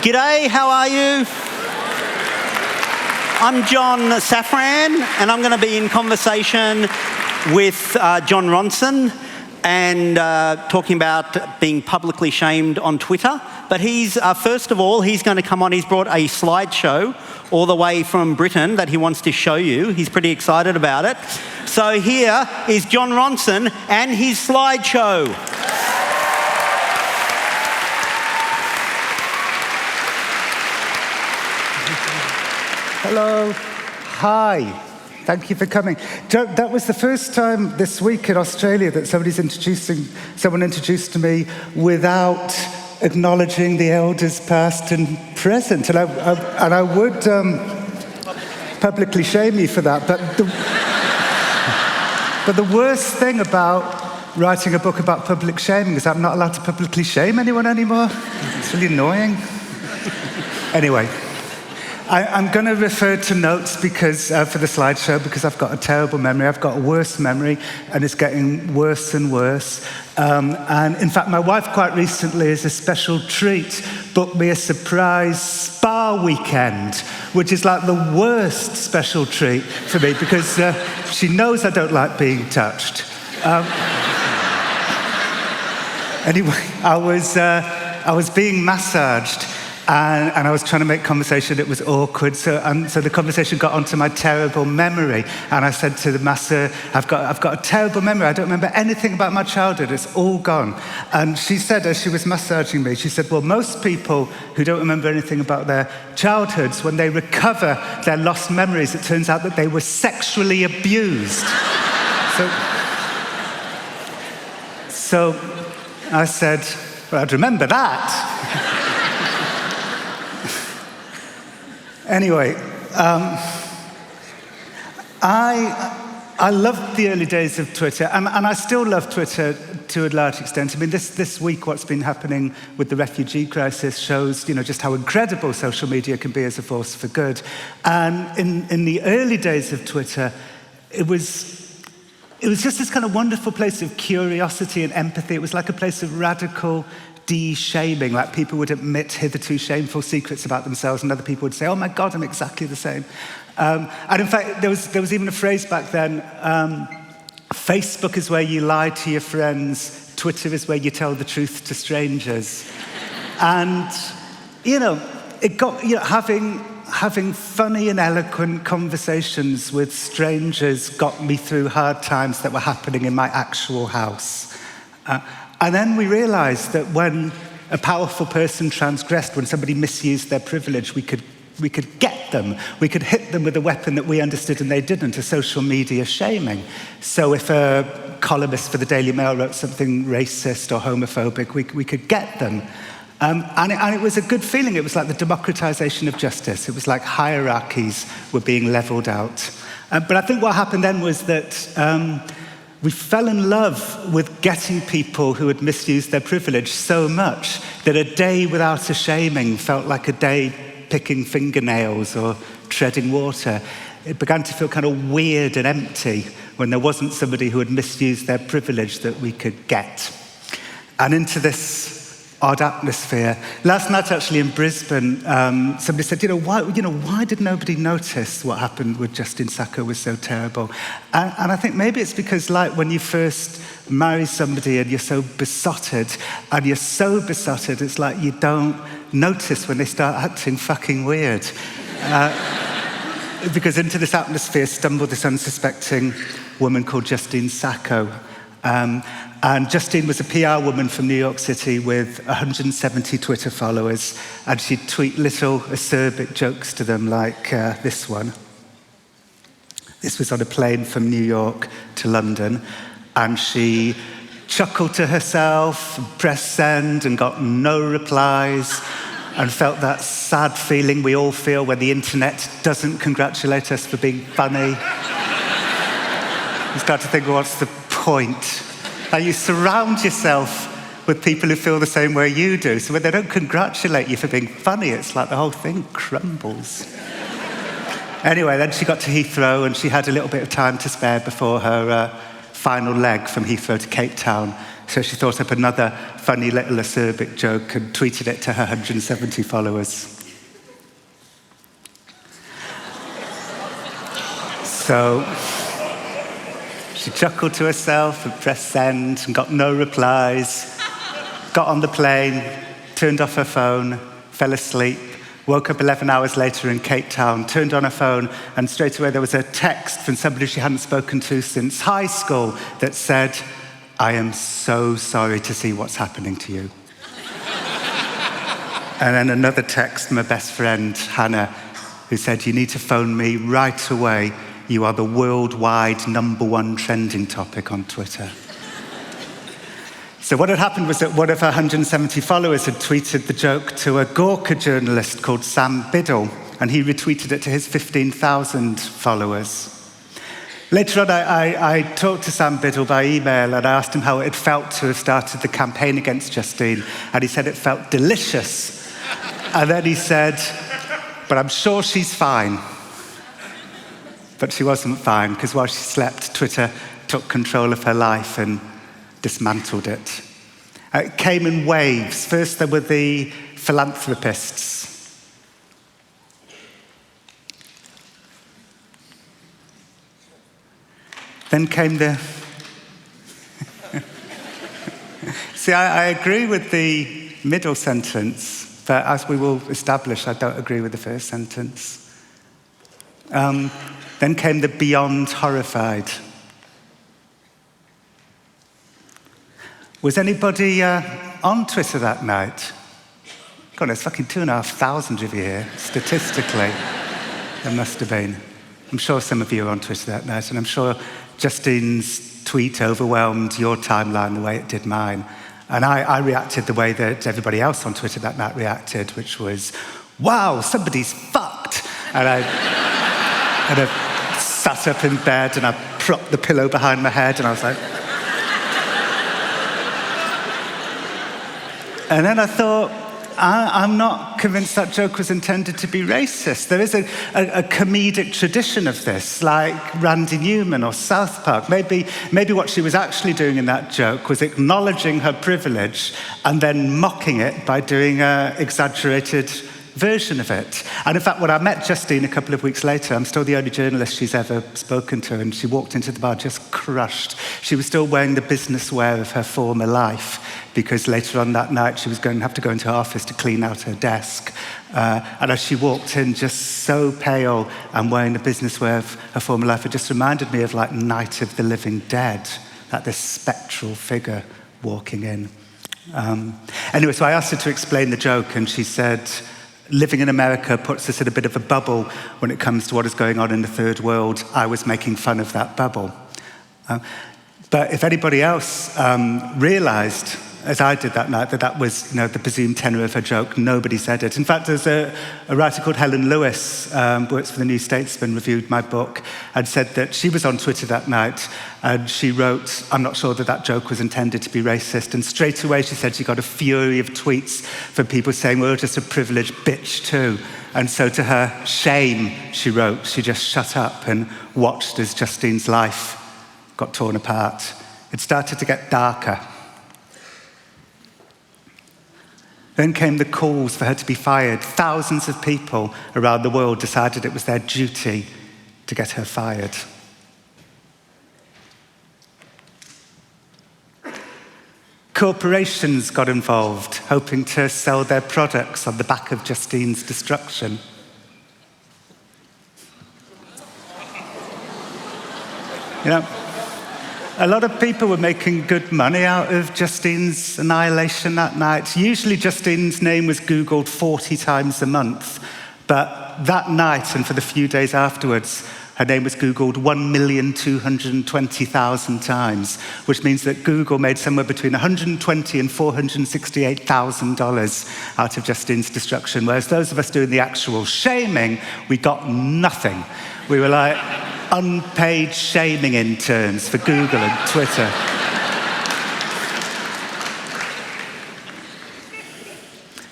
G'day, how are you? I'm John Safran, and I'm going to be in conversation with Jon Ronson and talking about being publicly shamed on Twitter. But he's, first of all, he's going to come on. He's brought a slideshow all the way from Britain that he wants to show you. He's pretty excited about it. So here is Jon Ronson and his slideshow. Hello. Hi. Thank you for coming. That was the first time this week in Australia that someone introduced to me without acknowledging the elders past and present. And I would publicly shame you for that. But the worst thing about writing a book about public shaming is I'm not allowed to publicly shame anyone anymore. It's really annoying. Anyway. I'm going to refer to notes because for the slideshow because I've got a terrible memory. I've got a worse memory, and it's getting worse and worse. And in fact, my wife quite recently, as a special treat, booked me a surprise spa weekend, which is like the worst special treat for me because she knows I don't like being touched. Anyway, I was being massaged. And I was trying to make conversation. It was awkward. So the conversation got onto my terrible memory. And I said to the master, I've got a terrible memory. I don't remember anything about my childhood. It's all gone. And she said, as she was massaging me, she said, well, most people who don't remember anything about their childhoods, when they recover their lost memories, it turns out that they were sexually abused. So I said, well, I'd remember that. Anyway, I loved the early days of Twitter, and I still love Twitter to a large extent. I mean, this week, what's been happening with the refugee crisis shows, just how incredible social media can be as a force for good. And in the early days of Twitter, it was just this kind of wonderful place of curiosity and empathy. It was like a place of radical de-shaming, like people would admit hitherto shameful secrets about themselves, and other people would say, oh my God, I'm exactly the same. And in fact, there was even a phrase back then, Facebook is where you lie to your friends, Twitter is where you tell the truth to strangers. And, it got, having funny and eloquent conversations with strangers got me through hard times that were happening in my actual house. And then we realized that when a powerful person transgressed, when somebody misused their privilege, we could get them. We could hit them with a weapon that we understood and they didn't, a social media shaming. So if a columnist for the Daily Mail wrote something racist or homophobic, we could get them. And it was a good feeling. It was like the democratization of justice. It was like hierarchies were being leveled out. But I think what happened then was that we fell in love with getting people who had misused their privilege so much that a day without a shaming felt like a day picking fingernails or treading water. It began to feel kind of weird and empty when there wasn't somebody who had misused their privilege that we could get. And into this odd atmosphere. Last night, actually, in Brisbane, somebody said, why did nobody notice what happened with Justin Sacco was so terrible? And I think maybe it's because, like, when you first marry somebody and you're so besotted, it's like you don't notice when they start acting fucking weird. Because into this atmosphere stumbled this unsuspecting woman called Justine Sacco. And Justine was a PR woman from New York City with 170 Twitter followers, and she'd tweet little acerbic jokes to them like this one. This was on a plane from New York to London, and she chuckled to herself, pressed send, and got no replies, and felt that sad feeling we all feel when the internet doesn't congratulate us for being funny. You start to think, well, what's the point? And you surround yourself with people who feel the same way you do. So when they don't congratulate you for being funny, it's like the whole thing crumbles. Anyway, then she got to Heathrow and she had a little bit of time to spare before her final leg from Heathrow to Cape Town So she thought up another funny little acerbic joke and tweeted it to her 170 followers. So she chuckled to herself and pressed send and got no replies, got on the plane, turned off her phone, fell asleep, woke up 11 hours later in Cape Town, turned on her phone, and straight away there was a text from somebody she hadn't spoken to since high school that said, "I am so sorry to see what's happening to you." And then another text from her best friend, Hannah, who said, "You need to phone me right away. You are the worldwide #1 trending topic on Twitter." So what had happened was that one of her 170 followers had tweeted the joke to a Gawker journalist called Sam Biddle, and he retweeted it to his 15,000 followers. Later on, I talked to Sam Biddle by email, and I asked him how it felt to have started the campaign against Justine, and he said it felt delicious. And then he said, "But I'm sure she's fine." But she wasn't fine, because while she slept, Twitter took control of her life and dismantled it. It came in waves. First, there were the philanthropists. Then came the... See, I agree with the middle sentence, but as we will establish, I don't agree with the first sentence. Then came the beyond horrified. Was anybody on Twitter that night? God, there's fucking 2,500 of you here, statistically. There must have been. I'm sure some of you were on Twitter that night, and I'm sure Justine's tweet overwhelmed your timeline the way it did mine. And I reacted the way that everybody else on Twitter that night reacted, which was, "Wow, somebody's fucked." And I sat up in bed and I propped the pillow behind my head and I was like... And then I thought, I'm not convinced that joke was intended to be racist. There is a comedic tradition of this, like Randy Newman or South Park. Maybe what she was actually doing in that joke was acknowledging her privilege and then mocking it by doing an exaggerated version of it. And in fact, when I met Justine a couple of weeks later, I'm still the only journalist she's ever spoken to, and she walked into the bar just crushed. She was still wearing the business wear of her former life, because later on that night she was going to have to go into her office to clean out her desk. And as she walked in, just so pale and wearing the business wear of her former life, it just reminded me of like Night of the Living Dead, like this spectral figure walking in. Anyway, so I asked her to explain the joke, and she said, "Living in America puts us in a bit of a bubble when it comes to what is going on in the third world. I was making fun of that bubble." But if anybody else realized, as I did that night, that was the presumed tenor of her joke, nobody said it. In fact, there's a writer called Helen Lewis, works for the New Statesman, reviewed my book, and said that she was on Twitter that night, and she wrote, "I'm not sure that joke was intended to be racist." And straight away she said she got a fury of tweets from people saying, "Well, you're just a privileged bitch too." And so to her shame, she wrote, she just shut up and watched as Justine's life got torn apart. It started to get darker. Then came the calls for her to be fired. Thousands of people around the world decided it was their duty to get her fired. Corporations got involved, hoping to sell their products on the back of Justine's destruction. A lot of people were making good money out of Justine's annihilation that night. Usually Justine's name was Googled 40 times a month, but that night and for the few days afterwards, her name was Googled 1,220,000 times, which means that Google made somewhere between $120,000 and $468,000 out of Justine's destruction, whereas those of us doing the actual shaming, we got nothing. We were like unpaid shaming interns for Google and Twitter.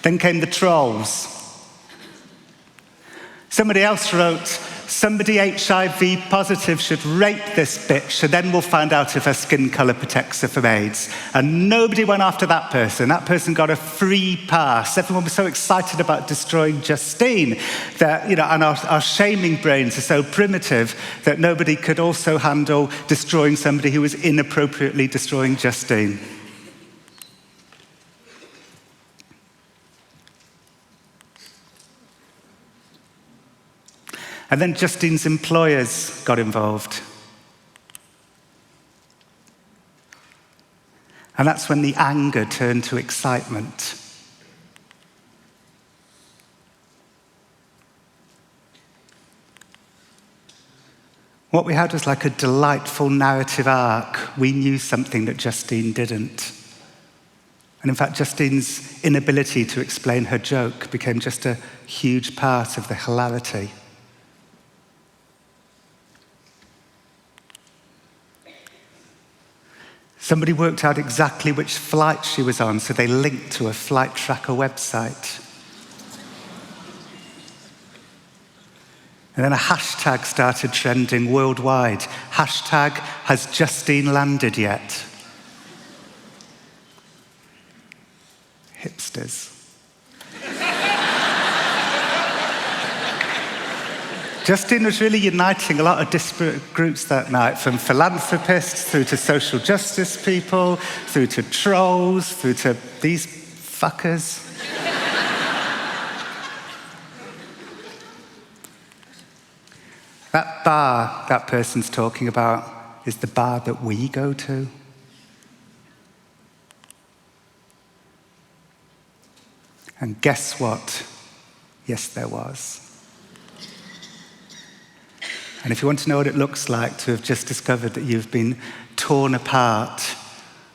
Then came the trolls. Somebody else wrote, Somebody HIV positive should rape this bitch, and then we'll find out if her skin colour protects her from AIDS. And nobody went after that person. That person got a free pass. Everyone was so excited about destroying Justine that, and our shaming brains are so primitive that nobody could also handle destroying somebody who was inappropriately destroying Justine. And then Justine's employers got involved. And that's when the anger turned to excitement. What we had was like a delightful narrative arc. We knew something that Justine didn't. And in fact, Justine's inability to explain her joke became just a huge part of the hilarity. Somebody worked out exactly which flight she was on, so they linked to a flight tracker website. And then a hashtag started trending worldwide. Hashtag, has Justine landed yet? Hipsters. Justine was really uniting a lot of disparate groups that night, from philanthropists through to social justice people, through to trolls, through to these fuckers. That bar that person's talking about is the bar that we go to. And guess what? Yes, there was. And if you want to know what it looks like to have just discovered that you've been torn apart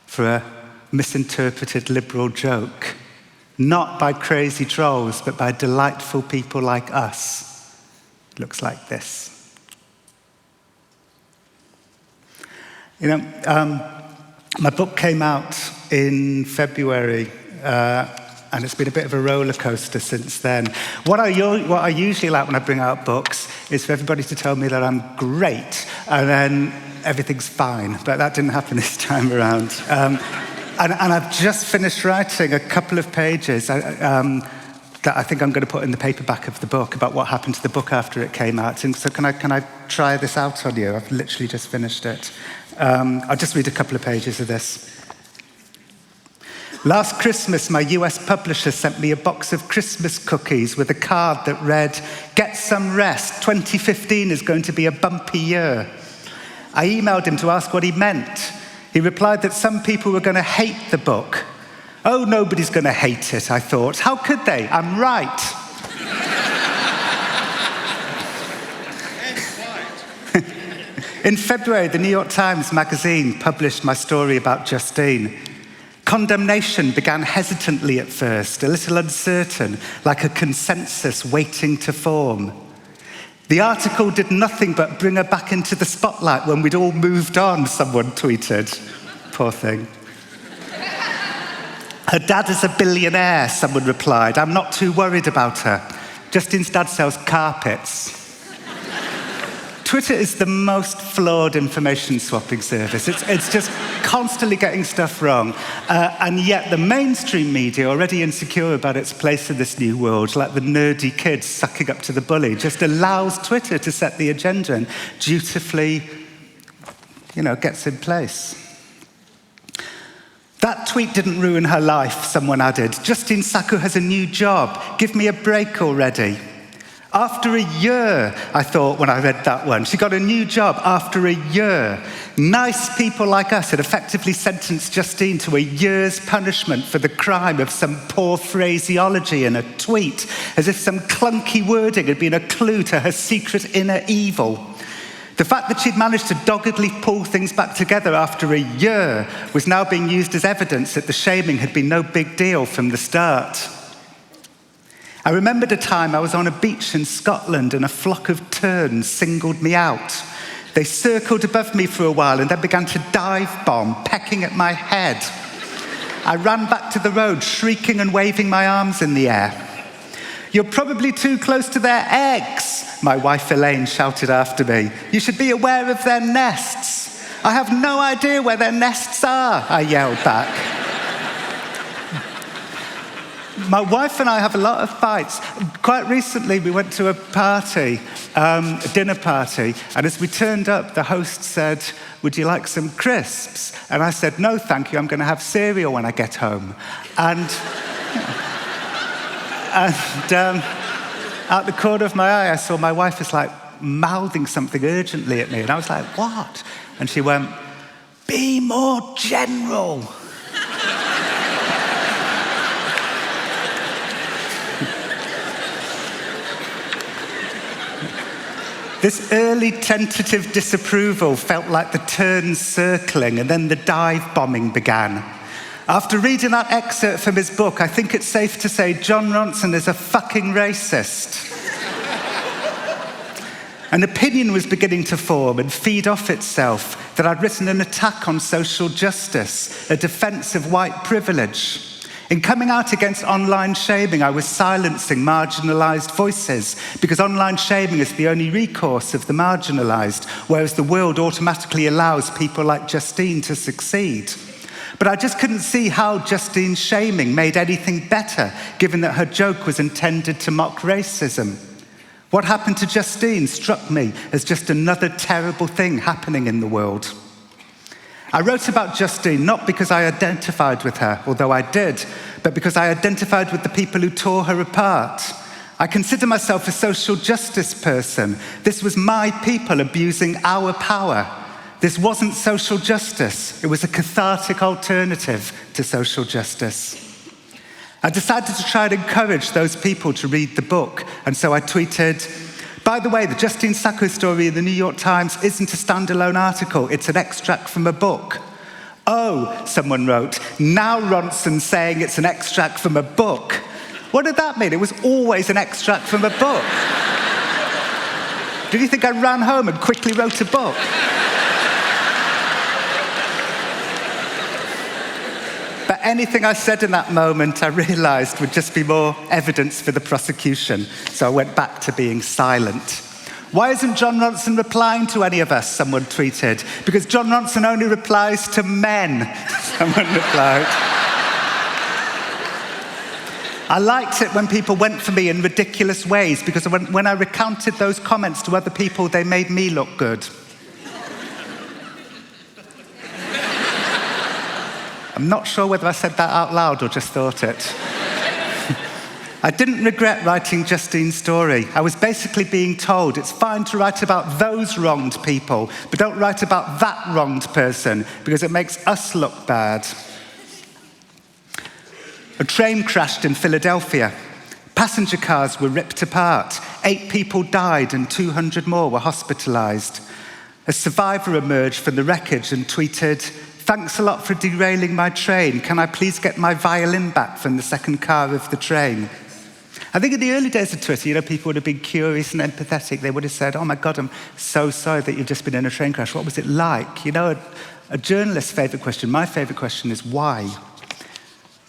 for a misinterpreted liberal joke, not by crazy trolls, but by delightful people like us, it looks like this. My book came out in February, and it's been a bit of a roller coaster since then. What I usually like when I bring out books is for everybody to tell me that I'm great, and then everything's fine. But that didn't happen this time around. And I've just finished writing a couple of pages that I think I'm going to put in the paperback of the book about what happened to the book after it came out. And so can I try this out on you? I've literally just finished it. I'll just read a couple of pages of this. Last Christmas, my US publisher sent me a box of Christmas cookies with a card that read, "Get some rest, 2015 is going to be a bumpy year." I emailed him to ask what he meant. He replied that some people were going to hate the book. Oh, nobody's going to hate it, I thought. How could they? I'm right. In February, the New York Times magazine published my story about Justine. Condemnation began hesitantly at first, a little uncertain, like a consensus waiting to form. The article did nothing but bring her back into the spotlight when we'd all moved on, someone tweeted. Poor thing. Her dad is a billionaire, someone replied. I'm not too worried about her. Justine's dad sells carpets. Twitter is the most flawed information swapping service. It's just constantly getting stuff wrong. And yet the mainstream media, already insecure about its place in this new world, like the nerdy kids sucking up to the bully, just allows Twitter to set the agenda and dutifully, gets in place. That tweet didn't ruin her life, someone added. Justine Sacco has a new job. Give me a break already. After a year, I thought when I read that one. She got a new job after a year. Nice people like us had effectively sentenced Justine to a year's punishment for the crime of some poor phraseology in a tweet, as if some clunky wording had been a clue to her secret inner evil. The fact that she'd managed to doggedly pull things back together after a year was now being used as evidence that the shaming had been no big deal from the start. I remembered a time I was on a beach in Scotland and a flock of terns singled me out. They circled above me for a while and then began to dive bomb, pecking at my head. I ran back to the road, shrieking and waving my arms in the air. You're probably too close to their eggs. my wife Elaine shouted after me. You should be aware of their nests. I have no idea where their nests are, I yelled back. My wife and I have a lot of fights. Quite recently, we went to a party, a dinner party, and as we turned up, the host said, "Would you like some crisps?" And I said, "No, thank you, I'm going to have cereal when I get home." And out the corner of my eye, I saw my wife was like mouthing something urgently at me, and I was like, "What?" And she went, "Be more general." This early tentative disapproval felt like the turns circling, and then the dive bombing began. After reading that excerpt from his book, I think it's safe to say Jon Ronson is a fucking racist. An opinion was beginning to form and feed off itself that I'd written an attack on social justice, a defense of white privilege. In coming out against online shaming, I was silencing marginalized voices because online shaming is the only recourse of the marginalized, whereas the world automatically allows people like Justine to succeed. But I just couldn't see how Justine's shaming made anything better, given that her joke was intended to mock racism. What happened to Justine struck me as just another terrible thing happening in the world. I wrote about Justine not because I identified with her, although I did, but because I identified with the people who tore her apart. I consider myself a social justice person. This was my people abusing our power. This wasn't social justice. It was a cathartic alternative to social justice. I decided to try and encourage those people to read the book, and so I tweeted, "By the way, the Justine Sacco story in the New York Times isn't a standalone article, it's an extract from a book." "Oh," someone wrote, "now Ronson's saying it's an extract from a book." What did that mean? It was always an extract from a book. Did you think I ran home and quickly wrote a book? But anything I said in that moment, I realized would just be more evidence for the prosecution, so I went back to being silent. "Why isn't Jon Ronson replying to any of us?" someone tweeted. "Because Jon Ronson only replies to men," someone replied. I liked it when people went for me in ridiculous ways, because when I recounted those comments to other people, they made me look good. I'm not sure whether I said that out loud or just thought it. I didn't regret writing Justine's story. I was basically being told it's fine to write about those wronged people, but don't write about that wronged person because it makes us look bad. A train crashed in Philadelphia. Passenger cars were ripped apart. 8 people died and 200 more were hospitalized. A survivor emerged from the wreckage and tweeted, "Thanks a lot for derailing my train. Can I please get my violin back from the second car of the train?" I think in the early days of Twitter, people would have been curious and empathetic. They would have said, "Oh my God, I'm so sorry that you've just been in a train crash. What was it like?" A journalist's favorite question, my favorite question is why?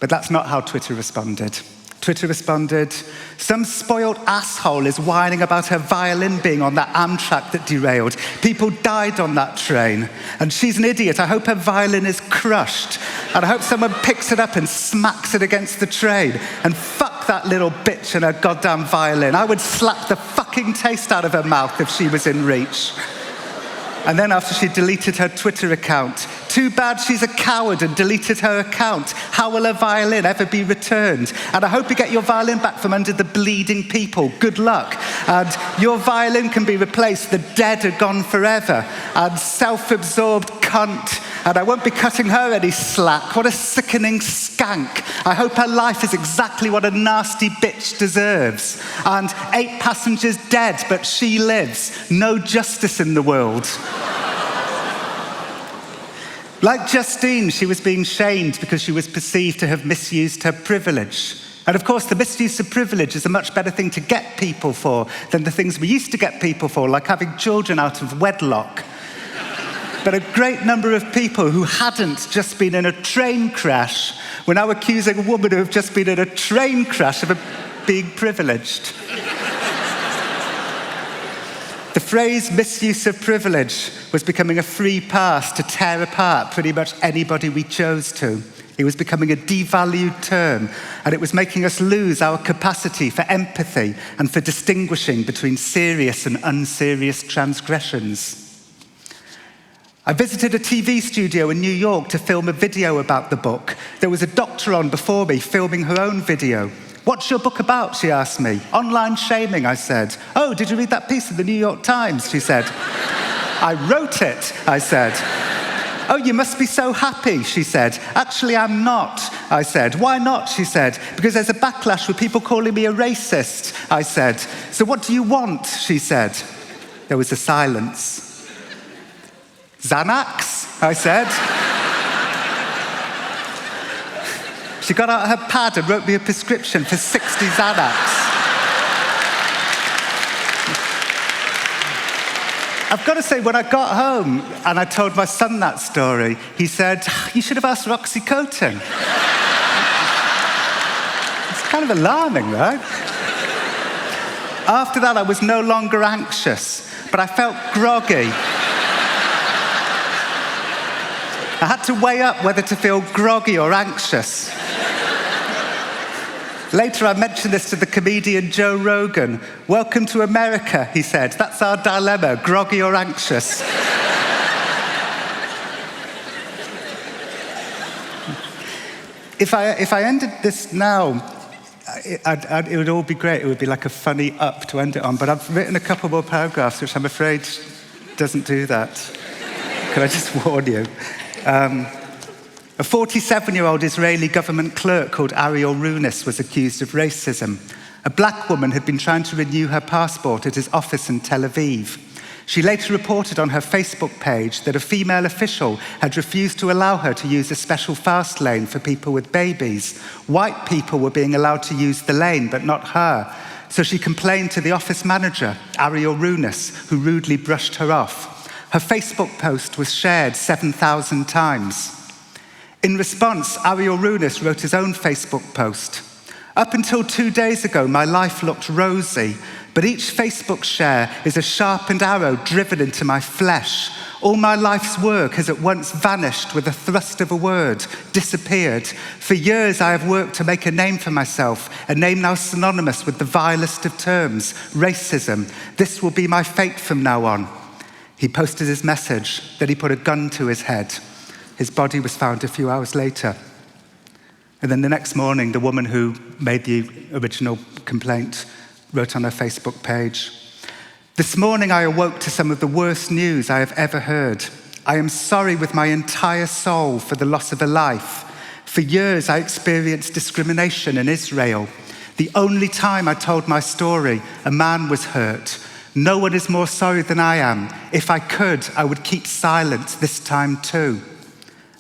But that's not how Twitter responded. Twitter responded, "Some spoiled asshole is whining about her violin being on that Amtrak that derailed. People died on that train. And she's an idiot. I hope her violin is crushed. And I hope someone picks it up and smacks it against the train. And fuck that little bitch and her goddamn violin. I would slap the fucking taste out of her mouth if she was in reach." And then after she deleted her Twitter account, "Too bad she's a coward and deleted her account. How will her violin ever be returned? And I hope you get your violin back from under the bleeding people. Good luck. And your violin can be replaced. The dead are gone forever. And self-absorbed cunt. And I won't be cutting her any slack. What a sickening skank. I hope her life is exactly what a nasty bitch deserves. And 8 passengers dead, but she lives. No justice in the world." Like Justine, she was being shamed because she was perceived to have misused her privilege. And of course, the misuse of privilege is a much better thing to get people for than the things we used to get people for, like having children out of wedlock. But a great number of people who hadn't just been in a train crash were now accusing a woman who had just been in a train crash of being privileged. The phrase misuse of privilege was becoming a free pass to tear apart pretty much anybody we chose to. It was becoming a devalued term, and it was making us lose our capacity for empathy and for distinguishing between serious and unserious transgressions. I visited a TV studio in New York to film a video about the book. There was a doctor on before me filming her own video. "What's your book about?" she asked me. "Online shaming," I said. "Oh, did you read that piece in the New York Times?" she said. "I wrote it," I said. "Oh, you must be so happy," she said. "Actually, I'm not," I said. "Why not?" she said. "Because there's a backlash with people calling me a racist," I said. "So what do you want?" she said. There was a silence. "Xanax," I said. She got out her pad and wrote me a prescription for 60 Xanax. I've got to say, when I got home and I told my son that story, he said, "You should have asked for oxycodone." It's kind of alarming, right? After that, I was no longer anxious, but I felt groggy. I had to weigh up whether to feel groggy or anxious. Later, I mentioned this to the comedian Joe Rogan. "Welcome to America," he said. "That's our dilemma, groggy or anxious." If I ended this now, it would all be great. It would be like a funny up to end it on. But I've written a couple more paragraphs, which I'm afraid doesn't do that. Can I just warn you? A 47-year-old Israeli government clerk called Ariel Runis was accused of racism. A black woman had been trying to renew her passport at his office in Tel Aviv. She later reported on her Facebook page that a female official had refused to allow her to use a special fast lane for people with babies. White people were being allowed to use the lane, but not her. So she complained to the office manager, Ariel Runis, who rudely brushed her off. Her Facebook post was shared 7,000 times. In response, Ariel Runis wrote his own Facebook post. "Up until 2 days ago, my life looked rosy, but each Facebook share is a sharpened arrow driven into my flesh. All my life's work has at once vanished with a thrust of a word, disappeared. For years I have worked to make a name for myself, a name now synonymous with the vilest of terms, racism. This will be my fate from now on." He posted his message, then he put a gun to his head. His body was found a few hours later. And then the next morning, the woman who made the original complaint wrote on her Facebook page, "This morning I awoke to some of the worst news I have ever heard. I am sorry with my entire soul for the loss of a life. For years I experienced discrimination in Israel. The only time I told my story, a man was hurt. No one is more sorry than I am. If I could, I would keep silent this time too."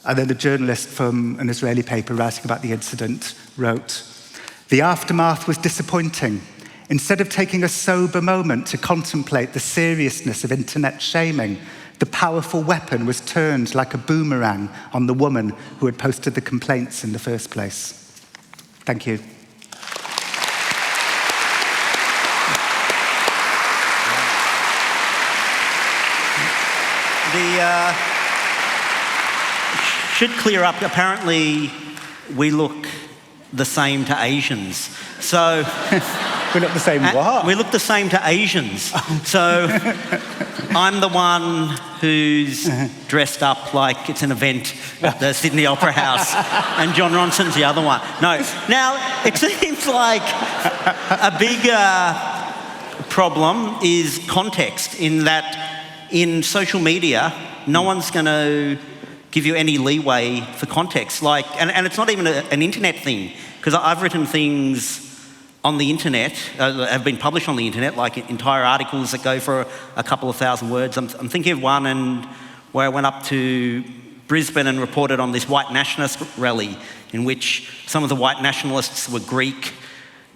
And then the journalist from an Israeli paper writing about the incident wrote, "The aftermath was disappointing. Instead of taking a sober moment to contemplate the seriousness of internet shaming, the powerful weapon was turned like a boomerang on the woman who had posted the complaints in the first place." Thank you. Should clear up, apparently we look the same to Asians. So We look the same what? we look the same to Asians. So I'm the one who's dressed up like it's an event at the Sydney Opera House, and Jon Ronson's the other one. No. Now, it seems like a bigger problem is context, in that in social media, no one's going to give you any leeway for context. And it's not even an internet thing, because I've written things on the internet, have been published on the internet, like entire articles that go for a couple of thousand words. I'm thinking of one where I went up to Brisbane and reported on this white nationalist rally in which some of the white nationalists were Greek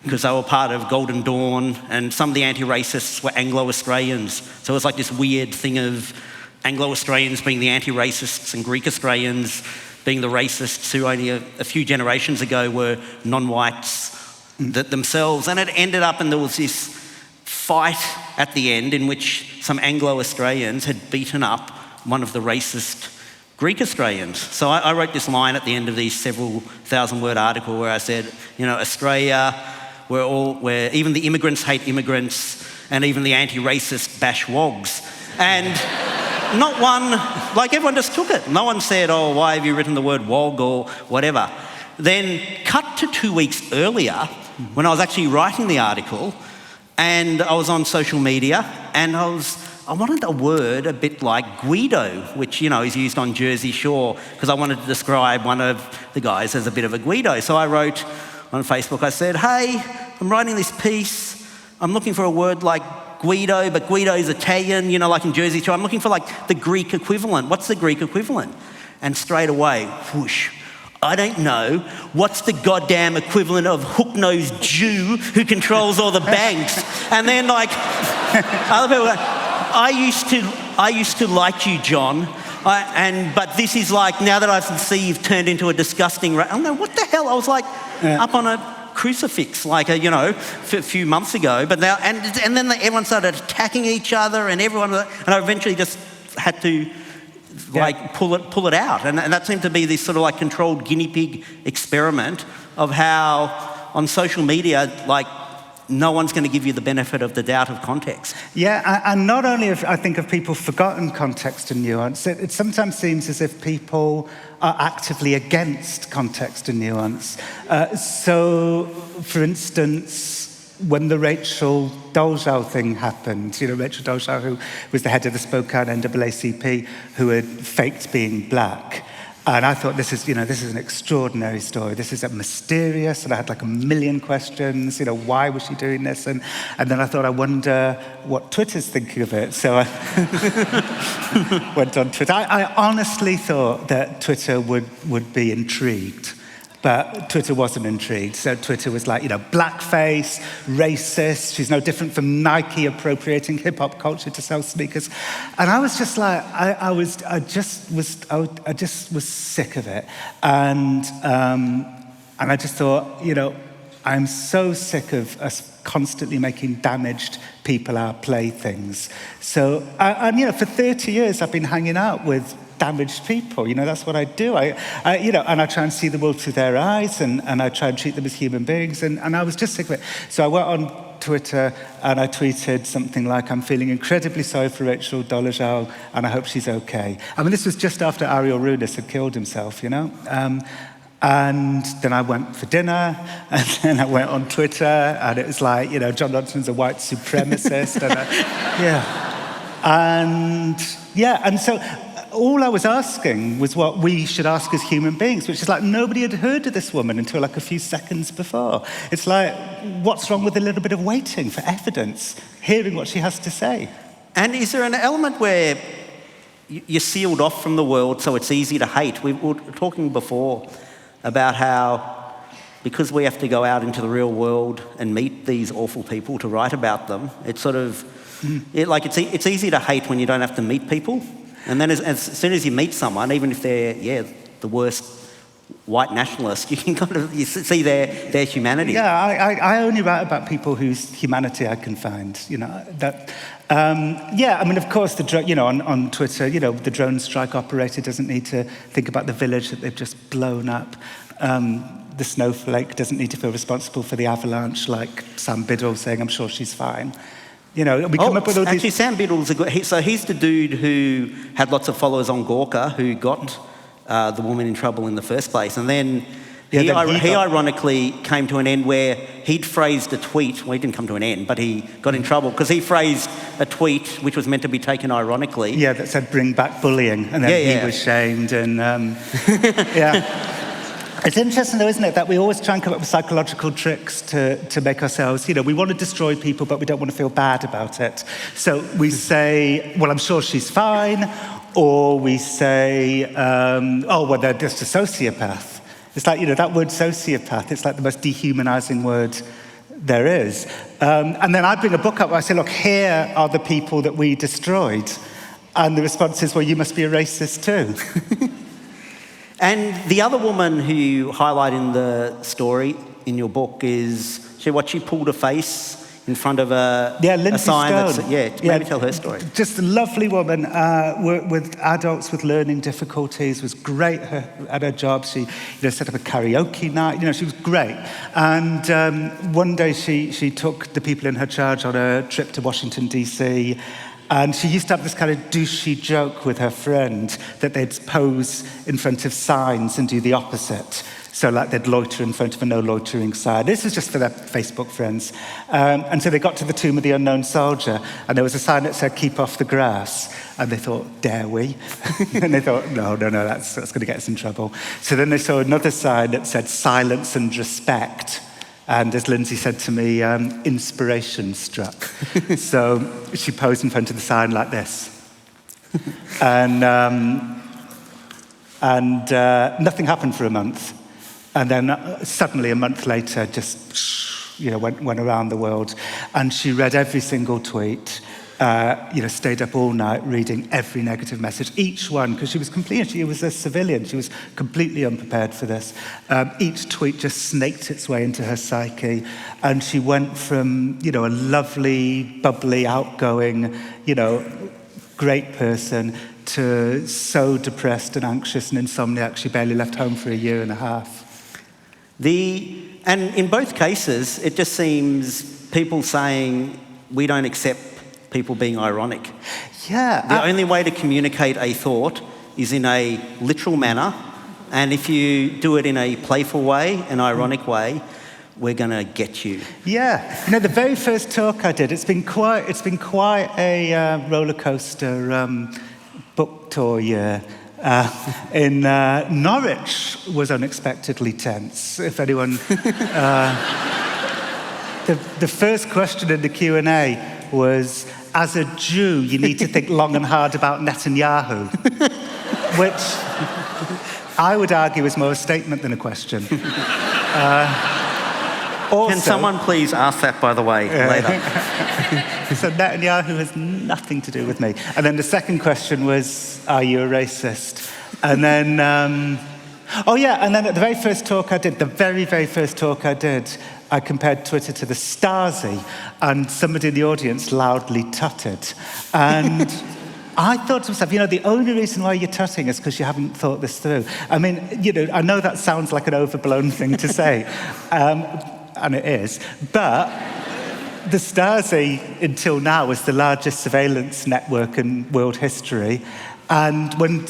because they were part of Golden Dawn, and some of the anti-racists were Anglo-Australians. So it was like this weird thing of Anglo-Australians being the anti-racists and Greek Australians being the racists who only a few generations ago were non-whites themselves. And it ended up, and there was this fight at the end in which some Anglo-Australians had beaten up one of the racist Greek Australians. So I wrote this line at the end of these several thousand-word article where I said, Australia, where even the immigrants hate immigrants and even the anti-racist bash wogs. And not one, everyone just took it. No one said, oh, why have you written the word wog or whatever. Then cut to 2 weeks earlier when I was actually writing the article, and I was on social media, and I wanted a word a bit like Guido, which, is used on Jersey Shore, because I wanted to describe one of the guys as a bit of a Guido. So I wrote on Facebook, I said, hey, I'm writing this piece. I'm looking for a word like Guido, but Guido is Italian, like in Jersey Shore. I'm looking for the Greek equivalent. What's the Greek equivalent? And straight away, whoosh, I don't know. What's the goddamn equivalent of hook-nosed Jew who controls all the banks? And then other people go, I used to like you, John. But this is now that I see you've turned into a disgusting... I don't know, what the hell? I was up on a crucifix a few months ago. But now, and then everyone started attacking each other, and I eventually just had to pull it out. And that seemed to be this sort of controlled guinea pig experiment of how on social media, no one's going to give you the benefit of the doubt of context. Yeah, and not only I think have people forgotten context and nuance, it sometimes seems as if people are actively against context and nuance. So, for instance, when the Rachel Dolezal thing happened, Rachel Dolezal, who was the head of the Spokane NAACP, who had faked being black. And I thought, this is an extraordinary story. This is mysterious, and I had a million questions. Why was she doing this? And then I thought, I wonder what Twitter's thinking of it. So I went on Twitter. I honestly thought that Twitter would be intrigued. But Twitter wasn't intrigued. So Twitter was blackface, racist. She's no different from Nike appropriating hip-hop culture to sell sneakers. And I was just I just was sick of it. And I just thought, I'm so sick of us constantly making damaged people our playthings. So, for 30 years I've been hanging out with damaged people. That's what I do. I and I try and see the world through their eyes, and I try and treat them as human beings. And I was just sick of it. So I went on Twitter and I tweeted something like, I'm feeling incredibly sorry for Rachel Dolezal, and I hope she's okay. This was just after Ariel Runis had killed himself, And then I went for dinner, and then I went on Twitter, and it was John Ronson's a white supremacist. And so all I was asking was what we should ask as human beings, which is nobody had heard of this woman until a few seconds before. It's what's wrong with a little bit of waiting for evidence, hearing what she has to say? And is there an element where you're sealed off from the world so it's easy to hate? We were talking before about how, because we have to go out into the real world and meet these awful people to write about them, it's sort of, it's easy to hate when you don't have to meet people. And then as soon as you meet someone, even if they're, the worst white nationalist, you can you see their humanity. Yeah, I only write about people whose humanity I can find, of course, on Twitter, the drone strike operator doesn't need to think about the village that they've just blown up. The snowflake doesn't need to feel responsible for the avalanche, like Sam Biddle saying, I'm sure she's fine. We come up with all actually, Sam Biddle's a good... he's the dude who had lots of followers on Gawker who got the woman in trouble in the first place. And then he ironically came to an end where he'd phrased a tweet. Well, he didn't come to an end, but he got in trouble because he phrased a tweet which was meant to be taken ironically. Yeah, that said, bring back bullying. And then he was shamed and... It's interesting, though, isn't it, that we always try and come up with psychological tricks to make ourselves, we want to destroy people, but we don't want to feel bad about it. So we say, well, I'm sure she's fine, or we say, they're just a sociopath. It's that word sociopath, it's the most dehumanizing word there is. And then I bring a book up where I say, look, here are the people that we destroyed. And the response is, well, you must be a racist too. And the other woman who you highlight in the story in your book is she pulled a face in front of a Lindsay sign Stone. maybe tell her story. Just a lovely woman with adults with learning difficulties, was great at her job. She set up a karaoke night. She was great. And one day she took the people in her charge on a trip to Washington, D.C., and she used to have this kind of douchey joke with her friend that they'd pose in front of signs and do the opposite. So like they'd loiter in front of a no loitering sign. This was just for their Facebook friends. And so they got to the Tomb of the Unknown Soldier, and there was a sign that said, "Keep off the grass." And they thought, dare we? And they thought, no, that's going to get us in trouble. So then they saw another sign that said, "Silence and respect." And as Lindsay said to me, inspiration struck. So she posed in front of the sign like this. And nothing happened for a month. And then suddenly a month later, just went around the world. And she read every single tweet, stayed up all night reading every negative message, each one, because she was a civilian. She was completely unprepared for this. Each tweet just snaked its way into her psyche. And she went from, a lovely, bubbly, outgoing, great person to so depressed and anxious and insomniac, she barely left home for a year and a half. And in both cases, it just seems people saying, we don't accept people being ironic. Yeah. The only way to communicate a thought is in a literal manner, and if you do it in a playful way, an ironic way, we're going to get you. Yeah. The very first talk I did, it's been quite a roller coaster book tour year. In Norwich was unexpectedly tense. If anyone, the first question in the Q&A was, as a Jew, you need to think long and hard about Netanyahu, which I would argue is more a statement than a question. Can someone please ask that, by the way, later? So Netanyahu has nothing to do with me. And then the second question was, are you a racist? And then, and then at the very first talk I did, I compared Twitter to the Stasi, and somebody in the audience loudly tutted. And I thought to myself, the only reason why you're tutting is because you haven't thought this through. I mean, I know that sounds like an overblown thing to say, and it is, but the Stasi, until now, is the largest surveillance network in world history. And when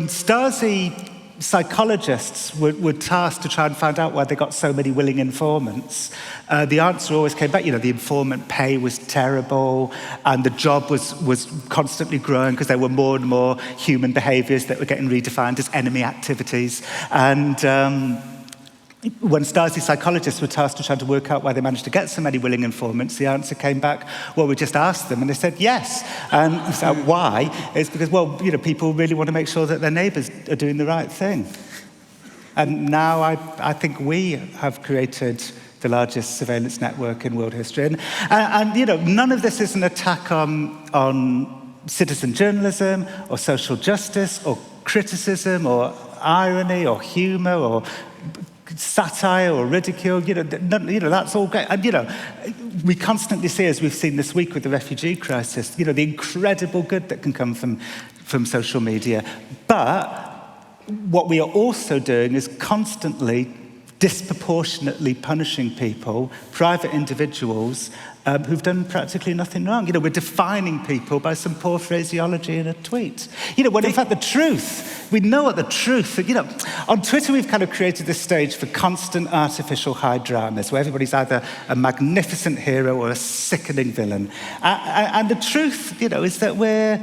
Stasi psychologists were tasked to try and find out why they got so many willing informants, the answer always came back, the informant pay was terrible, and the job was constantly growing because there were more and more human behaviors that were getting redefined as enemy activities. And when Stasi psychologists were tasked to try to work out why they managed to get so many willing informants, the answer came back, well, we just asked them, and they said yes. And so why? It's because, people really want to make sure that their neighbours are doing the right thing. And now I think we have created the largest surveillance network in world history. And none of this is an attack on citizen journalism or social justice or criticism or irony or humour or satire or ridicule, that's all great. And, we constantly see, as we've seen this week with the refugee crisis, the incredible good that can come from social media. But what we are also doing is constantly disproportionately punishing people, private individuals, who've done practically nothing wrong. We're defining people by some poor phraseology in a tweet. When in fact the truth, we know what the truth, on Twitter we've kind of created this stage for constant artificial high dramas where everybody's either a magnificent hero or a sickening villain. And the truth, is that we're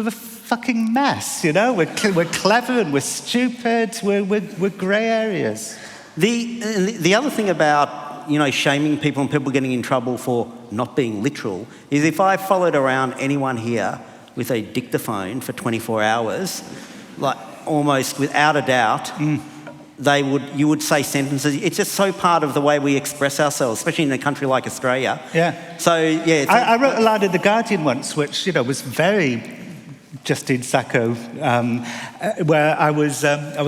a fucking mess, We're clever and we're stupid, we're grey areas. The other thing about shaming people and people getting in trouble for not being literal is if I followed around anyone here with a dictaphone for 24 hours, like almost without a doubt, you would say sentences. It's just so part of the way we express ourselves, especially in a country like Australia. Yeah. So, yeah. I wrote a line in The Guardian once, which, was very Justine Sacco, where I was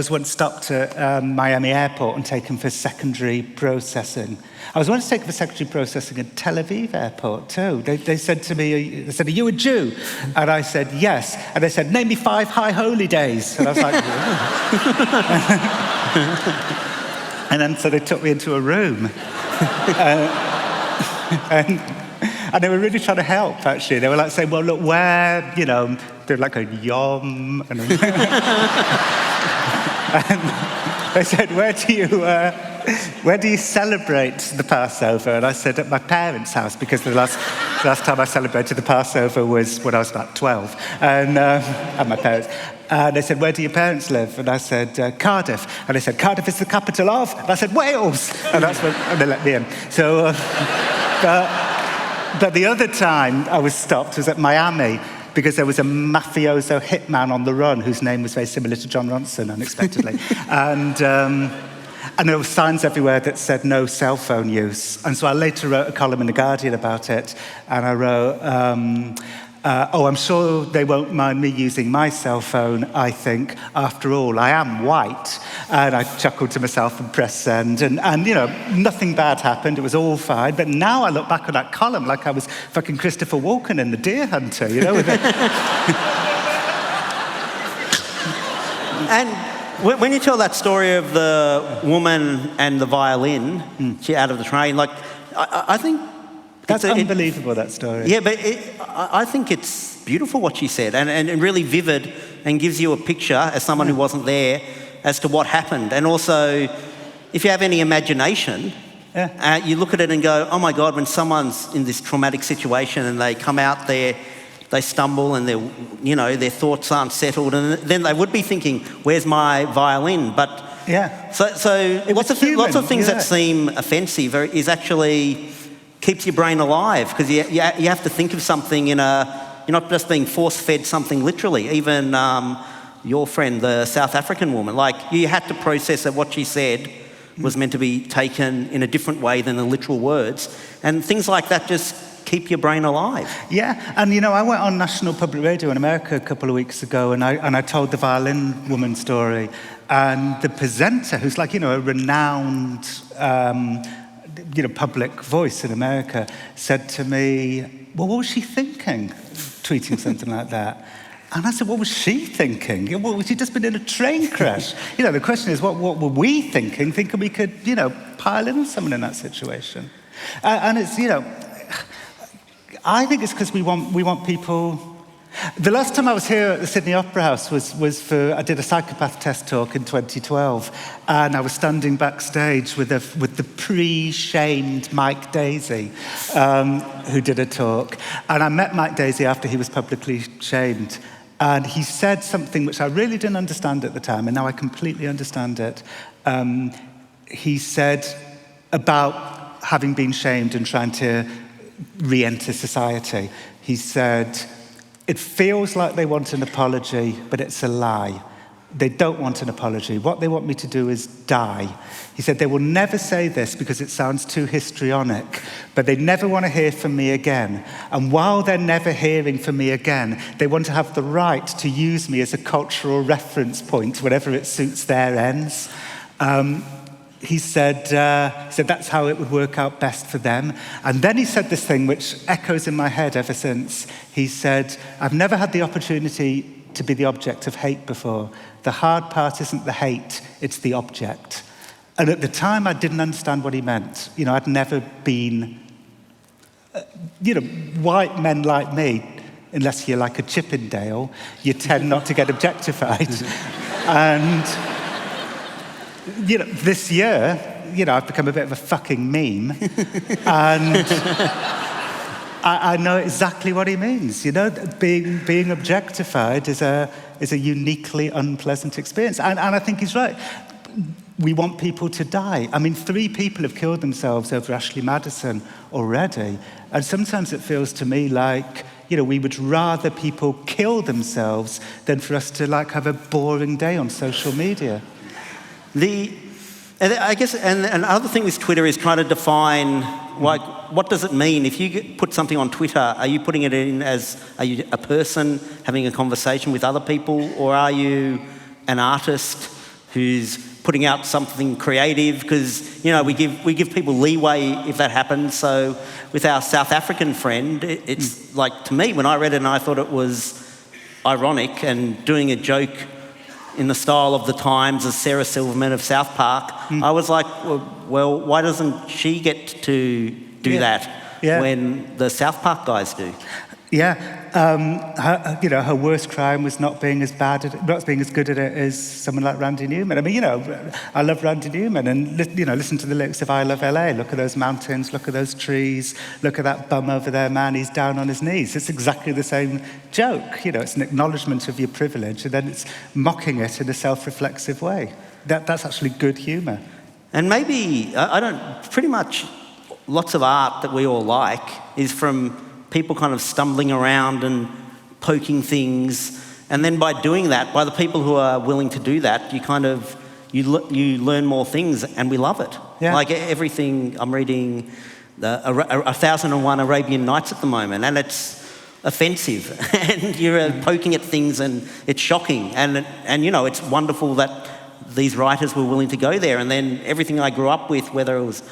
once stopped at Miami Airport and taken for secondary processing. I was once taken for secondary processing at Tel Aviv Airport too. They said to me, they said, "Are you a Jew?" And I said, "Yes." And they said, "Name me 5 high holy days." And I was like, and then so they took me into a room. And they were really trying to help, actually. They were like saying, "Well, look, where, you know," they're like a yom. And they said, where do you celebrate the Passover? And I said, at my parents' house, because the last time I celebrated the Passover was when I was about 12, and at my parents'. And they said, where do your parents live? And I said, Cardiff. And they said, Cardiff is the capital of? And I said, Wales. And that's when and they let me in. So, but the other time I was stopped was at Miami, because there was a mafioso hitman on the run whose name was very similar to Jon Ronson, unexpectedly. And there were signs everywhere that said no cell phone use. And so I later wrote a column in The Guardian about it, and I wrote, I'm sure they won't mind me using my cell phone, I think. After all, I am white. And I chuckled to myself and pressed send. And you know, nothing bad happened. It was all fine. But now I look back on that column like I was fucking Christopher Walken in The Deer Hunter, you know? And when you tell that story of the woman and the violin, she out of the train, like, I think... That's unbelievable, that story. Yeah, but I think it's beautiful what she said, and really vivid, and gives you a picture, as someone who wasn't there, as to what happened. And also, if you have any imagination, you look at it and go, oh my God, when someone's in this traumatic situation and they come out there, they stumble and their thoughts aren't settled, and then they would be thinking, where's my violin? But so lots of things that seem offensive is actually... keeps your brain alive, because you have to think of something you're not just being force-fed something literally. Even your friend, the South African woman, like, you had to process that what she said was meant to be taken in a different way than the literal words. And things like that just keep your brain alive. Yeah, and you know, I went on National Public Radio in America a couple of weeks ago, and I told the violin woman story, and the presenter, who's like, you know, a renowned public voice in America, said to me, well, what was she thinking, tweeting something like that? And I said, what was she thinking? Well, she'd just been in a train crash. You know, the question is, what were we thinking we could, pile in on someone in that situation? And it's, I think it's because we want people... The last time I was here at the Sydney Opera House was for, I did a psychopath test talk in 2012, and I was standing backstage with the pre-shamed Mike Daisy, who did a talk. And I met Mike Daisy after he was publicly shamed. And he said something which I really didn't understand at the time, and now I completely understand it. He said about having been shamed and trying to re-enter society. He said, it feels like they want an apology, but it's a lie. They don't want an apology. What they want me to do is die. He said they will never say this because it sounds too histrionic, but they never want to hear from me again. And while they're never hearing from me again, they want to have the right to use me as a cultural reference point whenever it suits their ends. He said that's how it would work out best for them. And then he said this thing which echoes in my head ever since. He said, I've never had the opportunity to be the object of hate before. The hard part isn't the hate, it's the object. And at the time, I didn't understand what he meant. I'd never been, white men like me, unless you're like a Chippendale, you tend not to get objectified. And... this year, I've become a bit of a fucking meme, and I know exactly what he means. Being objectified is a uniquely unpleasant experience, and I think he's right. We want people to die. I mean, 3 people have killed themselves over Ashley Madison already, and sometimes it feels to me like, we would rather people kill themselves than for us to have a boring day on social media. I guess, and another thing with Twitter is trying to define Like, what does it mean? If you put something on Twitter, are you putting it in as are you a person having a conversation with other people, or are you an artist who's putting out something creative? Because, you know, we give people leeway if that happens. So with our South African friend, it's like, to me, when I read it and I thought it was ironic and doing a joke in the style of the Times as Sarah Silverman of South Park, I was like, well, why doesn't she get to do that when the South Park guys do? Yeah, her worst crime was not being as good at it as someone like Randy Newman. I mean, I love Randy Newman, and listen to the lyrics of "I Love LA." Look at those mountains, look at those trees, look at that bum over there, man. He's down on his knees. It's exactly the same joke. It's an acknowledgement of your privilege, and then it's mocking it in a self-reflexive way. That's actually good humour. And maybe pretty much lots of art that we all like is from people kind of stumbling around and poking things, and then by doing that, by the people who are willing to do that, you learn more things, and we love it. Yeah. Like everything, I'm reading 1001 Arabian Nights at the moment, and it's offensive, and you're poking at things, and it's shocking, and it's wonderful that these writers were willing to go there. And then everything I grew up with, whether it was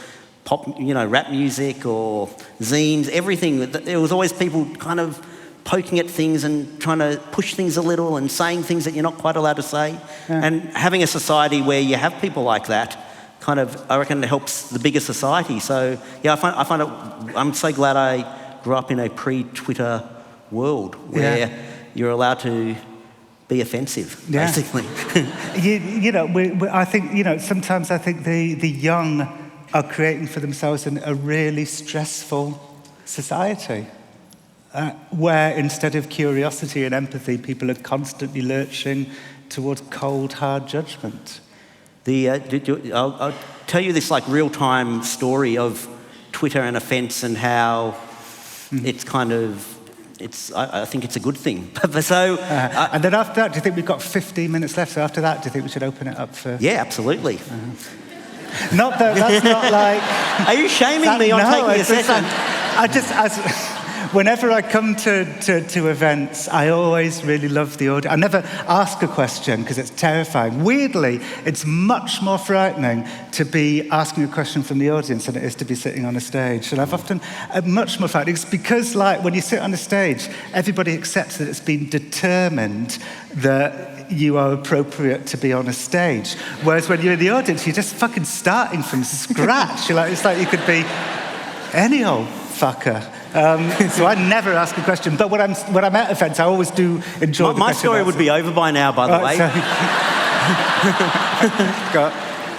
pop, rap music or zines, everything. There was always people kind of poking at things and trying to push things a little and saying things that you're not quite allowed to say. Yeah. And having a society where you have people like that kind of, I reckon, it helps the bigger society. So, yeah, I find it, I'm so glad I grew up in a pre-Twitter world where you're allowed to be offensive, basically. I think, sometimes I think the young are creating for themselves a really stressful society where instead of curiosity and empathy, people are constantly lurching towards cold, hard judgment. I'll tell you this real-time story of Twitter and offence and how it's kind of, I think it's a good thing. So, and then after that, do you think we've got 15 minutes left? So after that, do you think we should open it up for... Yeah, absolutely. Not that, that's not like... Are you shaming me on taking a session? Whenever I come to events, I always really love the audience. I never ask a question because it's terrifying. Weirdly, it's much more frightening to be asking a question from the audience than it is to be sitting on a stage. And I've often, much more frightening. It's because, when you sit on a stage, everybody accepts that it's been determined that you are appropriate to be on a stage. Whereas when you're in the audience, you're just fucking starting from scratch. It's like you could be any old fucker. So I never ask a question. But when I'm at events, I always do enjoy the question. My story would be over by now, by the way.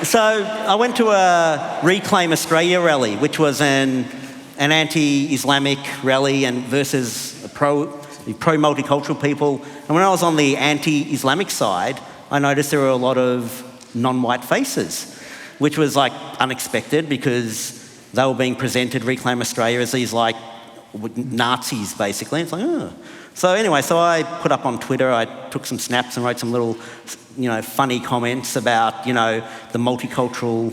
So I went to a Reclaim Australia rally, which was an anti-Islamic rally and versus pro-multicultural people. And when I was on the anti-Islamic side, I noticed there were a lot of non-white faces, which was unexpected because they were being presented, Reclaim Australia, as these Nazis, basically. It's So anyway, so I put up on Twitter, I took some snaps and wrote some little, funny comments about, the multicultural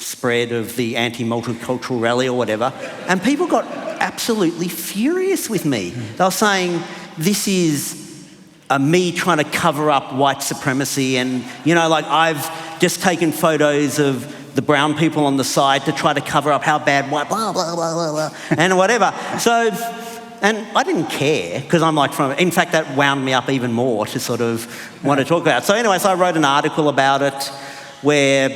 spread of the anti-multicultural rally or whatever. And people got absolutely furious with me. They were saying, this is me trying to cover up white supremacy and, I've just taken photos of the brown people on the side to try to cover up how bad white, blah, blah, blah, blah, blah, and whatever. So, and I didn't care, because I'm in fact, that wound me up even more to sort of want to talk about it. So anyway, so I wrote an article about it where,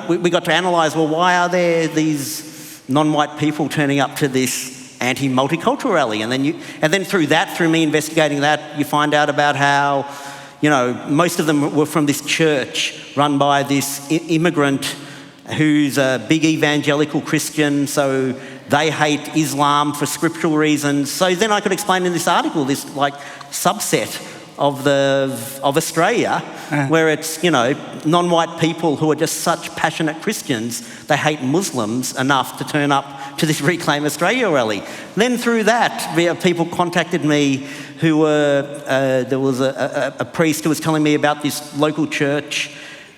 we got to analyse, well, why are there these non-white people turning up to this anti-multicultural rally? And then through me investigating that, you find out about how, most of them were from this church run by this immigrant who's a big evangelical Christian, so they hate Islam for scriptural reasons. So then I could explain in this article this subset of Australia where it's non-white people who are just such passionate Christians they hate Muslims enough to turn up to this Reclaim Australia rally. Then through that, people contacted me who were there was a priest who was telling me about this local church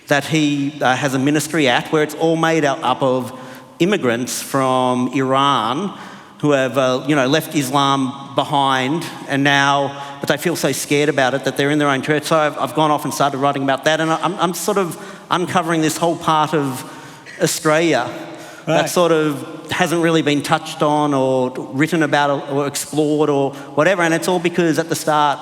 that he has a ministry at where it's all made up of immigrants from Iran who have, left Islam behind but they feel so scared about it that they're in their own church. So I've gone off and started writing about that, and I'm sort of uncovering this whole part of Australia that sort of hasn't really been touched on or written about or explored or whatever, and it's all because at the start,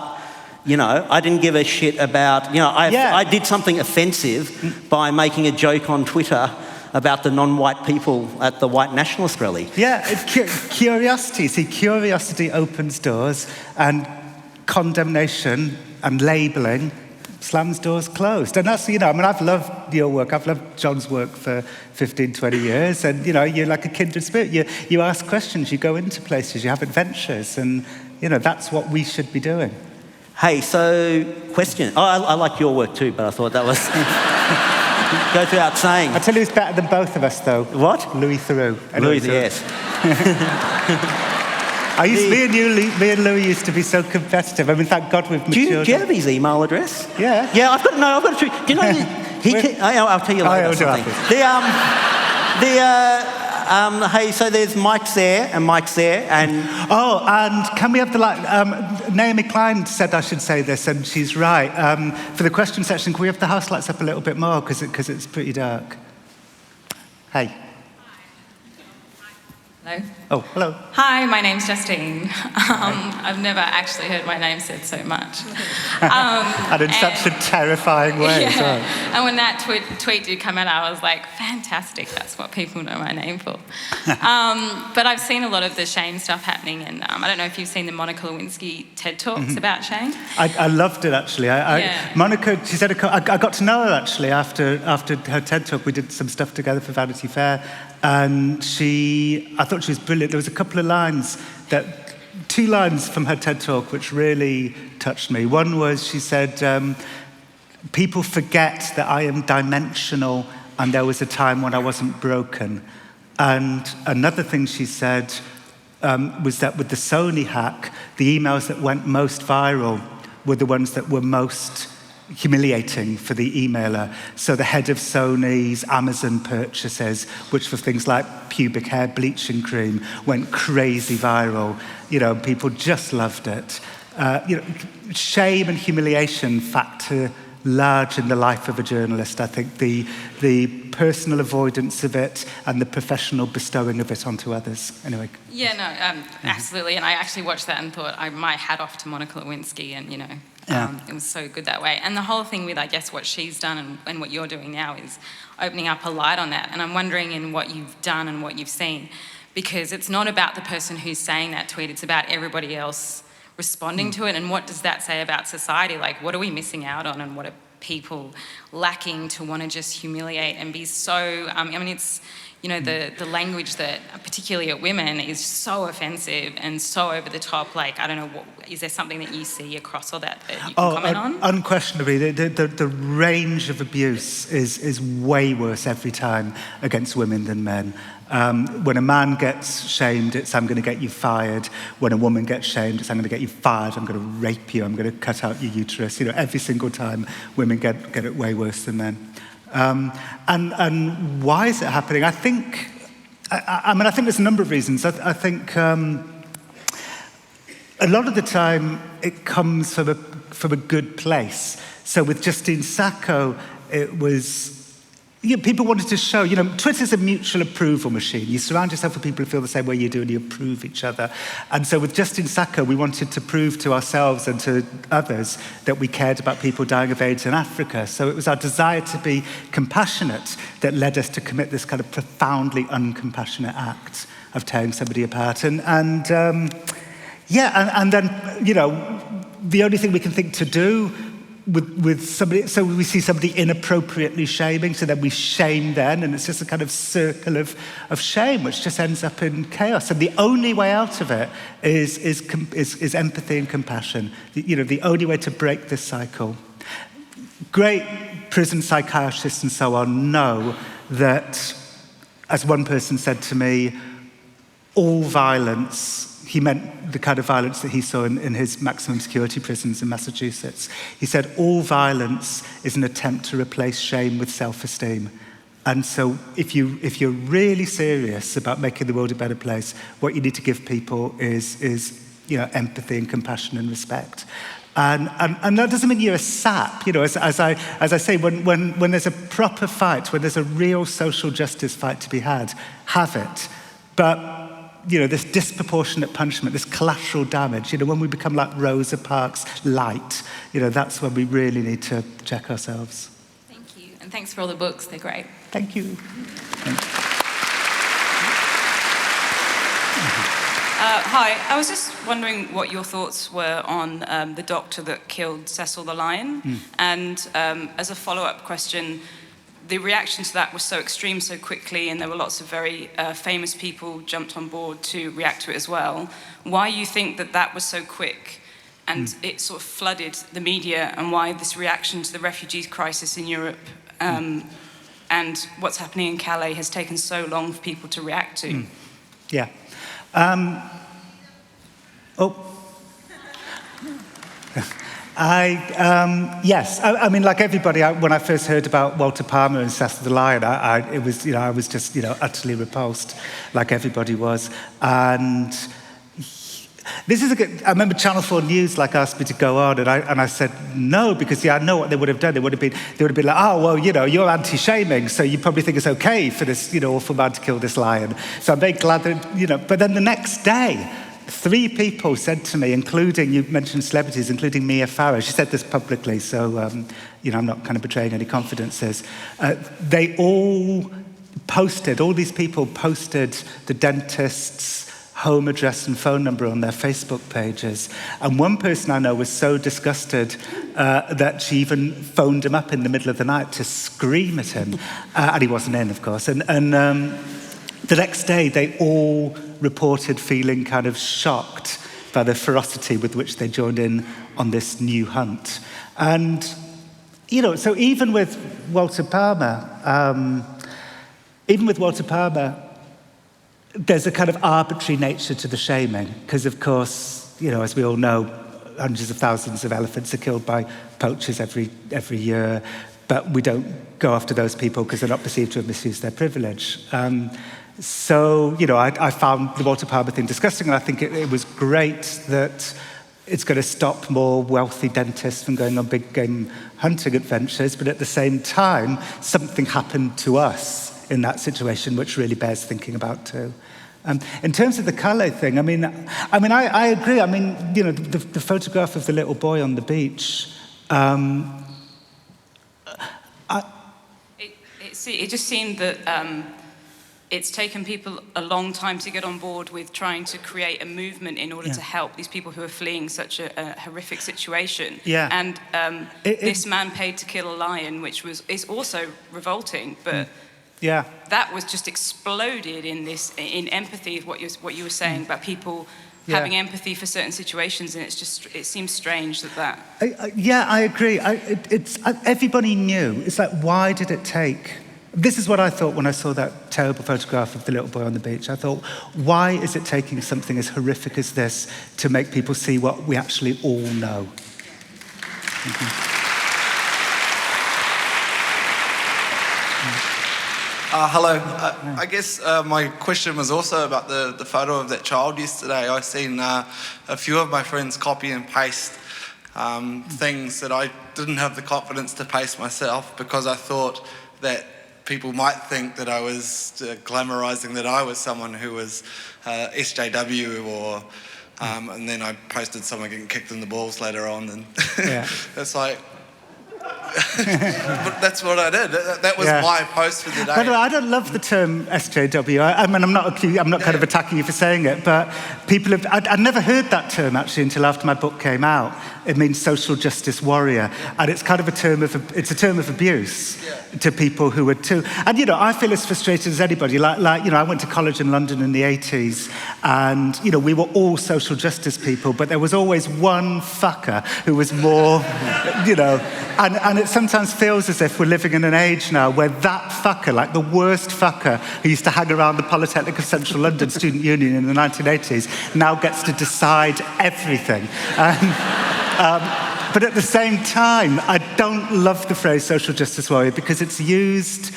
I didn't give a shit about, I did something offensive by making a joke on Twitter about the non-white people at the white nationalist rally. Yeah, curiosity. See, curiosity opens doors, and condemnation and labelling slams doors closed. And that's, I've loved your work. I've loved John's work for 15, 20 years. And, you're like a kindred spirit. You ask questions, you go into places, you have adventures. And, that's what we should be doing. Hey, so question. Oh, I like your work too, but I thought that was... goes without saying. I tell you who's better than both of us, though. What? Louis Theroux. Louis, yes. Me and Louis used to be so competitive. I mean, thank God we've matured. Do you have his email address? Yeah. Yeah, I've got to. Do you know, I'll tell you later something. Hey, so there's Mike's there, and... Oh, and can we have the Naomi Klein said I should say this, and she's right. For the question section, can we have the house lights up a little bit more, because it's pretty dark? Hey. Hello. Oh, hello. Hi, my name's Justine. I've never actually heard my name said so much. And in such a terrifying way as well. And when that tweet did come out, I was like, fantastic, that's what people know my name for. But I've seen a lot of the shame stuff happening, and I don't know if you've seen the Monica Lewinsky TED Talks about shame. I loved it, actually. Monica, she said, I got to know her, actually, after her TED Talk. We did some stuff together for Vanity Fair, and I thought she was brilliant. There was a couple of lines two lines from her TED Talk which really touched me. One was, she said, people forget that I am dimensional and there was a time when I wasn't broken. And another thing she said was that with the Sony hack, the emails that went most viral were the ones that were most humiliating for the emailer. So the head of Sony's Amazon purchases, which were things like pubic hair bleaching cream, went crazy viral. People just loved it. Shame and humiliation factor large in the life of a journalist. I think the personal avoidance of it and the professional bestowing of it onto others. Anyway. Yeah, no, absolutely. And I actually watched that and thought, my hat off to Monica Lewinsky, and it was so good that way. And the whole thing with, I guess, what she's done and what you're doing now is opening up a light on that. And I'm wondering in what you've done and what you've seen, because it's not about the person who's saying that tweet, it's about everybody else responding to it. And what does that say about society? Like, what are we missing out on, and what are people lacking to want to just humiliate and be so... it's... the language that, particularly at women, is so offensive and so over the top. Like, I don't know, is there something that you see across all that you can comment on? Unquestionably. The range of abuse is way worse every time against women than men. When a man gets shamed, it's I'm going to get you fired. When a woman gets shamed, it's I'm going to get you fired, I'm going to rape you, I'm going to cut out your uterus. Every single time women get it way worse than men. And why is it happening? I think there's a number of reasons. I think a lot of the time it comes from a good place. So with Justine Sacco, it was... people wanted to show, Twitter's a mutual approval machine. You surround yourself with people who feel the same way you do and you approve each other. And so with Justine Sacco, we wanted to prove to ourselves and to others that we cared about people dying of AIDS in Africa. So it was our desire to be compassionate that led us to commit this kind of profoundly uncompassionate act of tearing somebody apart. And then, the only thing we can think to do with somebody, so we see somebody inappropriately shaming, so then we shame then, and it's just a kind of circle of shame, which just ends up in chaos. And the only way out of it is empathy and compassion. The only way to break this cycle. Great prison psychiatrists and so on know that, as one person said to me, all violence... He meant the kind of violence that he saw in his maximum security prisons in Massachusetts. He said, all violence is an attempt to replace shame with self-esteem. And so if you're really serious about making the world a better place, what you need to give people is empathy and compassion and respect. And that doesn't mean you're a sap. As I say, when there's a proper fight, when there's a real social justice fight to be had, have it. But this disproportionate punishment, this collateral damage, when we become like Rosa Parks light, that's when we really need to check ourselves. Thank you. And thanks for all the books. They're great. Thank you. Hi, I was just wondering what your thoughts were on the doctor that killed Cecil the Lion. And as a follow-up question, the reaction to that was so extreme so quickly, and there were lots of very famous people jumped on board to react to it as well. Why you think that was so quick and it sort of flooded the media, and why this reaction to the refugee crisis in Europe and what's happening in Calais has taken so long for people to react to? Yeah. Yes. I mean, like everybody, when I first heard about Walter Palmer and Cecil the Lion, I was just utterly repulsed, like everybody was. And this is I remember Channel 4 News asked me to go on, and I said no, because I know what they would have done. They would have been like, oh well, you're anti-shaming, so you probably think it's okay for this awful man to kill this lion. So I'm very glad that But then the next day, 3 people said to me, including, you mentioned celebrities, including Mia Farrow. She said this publicly, so I'm not kind of betraying any confidences. They all these people posted the dentist's home address and phone number on their Facebook pages. And one person I know was so disgusted that she even phoned him up in the middle of the night to scream at him. And he wasn't in, of course. And the next day, they all reported feeling kind of shocked by the ferocity with which they joined in on this new hunt. And, so even with Walter Palmer, there's a kind of arbitrary nature to the shaming, because, of course, as we all know, hundreds of thousands of elephants are killed by poachers every year, but we don't go after those people because they're not perceived to have misused their privilege. So, I found the Walter Palmer thing disgusting, and I think it was great that it's going to stop more wealthy dentists from going on big game hunting adventures, but at the same time, something happened to us in that situation, which really bears thinking about too. In terms of the Calais thing, I agree. The photograph of the little boy on the beach. It just seemed that it's taken people a long time to get on board with trying to create a movement in order to help these people who are fleeing such a horrific situation. Yeah. And this man paid to kill a lion, which is also revolting, but that was just exploded in empathy of what you were saying about people having empathy for certain situations, and it seems strange that. I agree. Everybody knew. It's like, why did it take? This is what I thought when I saw that terrible photograph of the little boy on the beach. I thought, why is it taking something as horrific as this to make people see what we actually all know? Hello. I guess my question was also about the photo of that child yesterday. I've seen a few of my friends copy and paste things that I didn't have the confidence to paste myself, because I thought that people might think that I was glamorising that I was someone who was SJW or... and then I posted someone getting kicked in the balls later on, and it's like... But that's what I did. That was my post for the day. By the way, I don't love the term SJW. I'm not kind of attacking you for saying it, but people have... I'd never heard that term, actually, until after my book came out. It means social justice warrior, and it's kind of a term of abuse to people who are too... And, I feel as frustrated as anybody. I went to college in London in the 80s, and, we were all social justice people, but there was always one fucker who was more, And it sometimes feels as if we're living in an age now where that fucker, like the worst fucker who used to hang around the Polytechnic of Central London Student Union in the 1980s, now gets to decide everything. But at the same time, I don't love the phrase social justice warrior, because it's used